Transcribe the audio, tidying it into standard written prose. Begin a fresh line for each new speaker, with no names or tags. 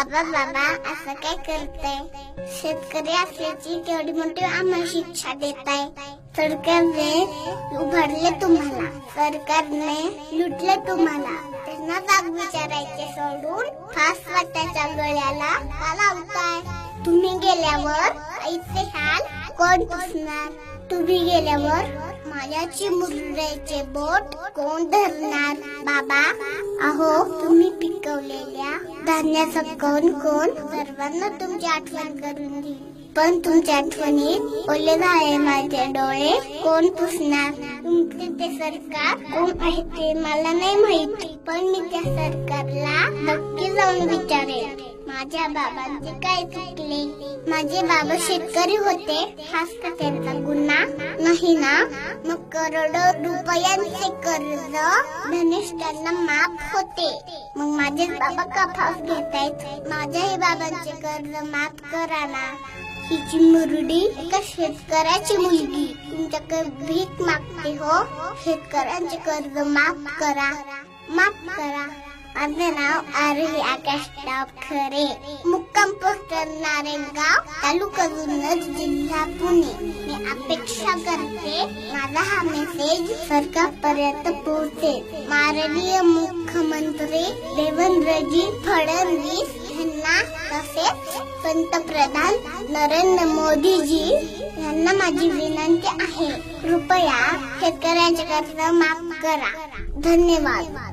बाबा बाबा असं काय करताय? शेतकरी असल्याची केवढी मोठी आम्हाला शिक्षा देताय. सरकारने उभारले तुम्हाला, सरकारने लुटले तुम्हाला. त्यांना जाग विचारायचे सोडून फास वाट्याच्या गळ्याला का लावताय? तुम्ही गेल्यावर आईचे हाल कोण पुसणार? तुम्ही गेल्यावर माझ्या चिमुरड्याचे बोट कोण धरणार? बाबा अहो तुम्ही पिकवलेल्या धान्याचं कोण सर्वांना तुमची आठवण करून देईल. पण तुमच्या आठवणीत ओले झाले माझे डोळे कोण पुसणार? तुमचे ते सरकार कोण आहे ते मला नाही माहिती, पण मी त्या सरकारला नक्की जाऊन विचारेन माझ्या बाबांचे काय चुकले. माझे बाबा शेतकरी होते, हाच का त्यांचा गुन्हा नाही ना? मग करोडो रुपयांचे कर्ज धनिष्ठांना माफ होते, मग माझे बाबा का फास घेतायत? माझ्याही बाबांचे कर्ज माफ करा ना. हिची मुरडी का शेतकऱ्याची मुलगी तुमच्याकडे भीक मागते हो? शेतकऱ्यांचे कर्ज माफ करा, माफ करा. माझे नाव आरोही आकाश खरे, मुक्काम पोस्ट नारायणगाव, तालुका जुन्नर, जिल्हा पुणे. मी अपेक्षा करते माझा हा मेसेज सरकारपर्यंत पोहोचेल. माननीय मुख्यमंत्री देवेंद्रजी फडणवीस यांना तसेच पंतप्रधान नरेंद्र मोदीजी यांना माझी विनंती आहे, कृपया शेतकऱ्यांचे कर्ज माफ करा. धन्यवाद.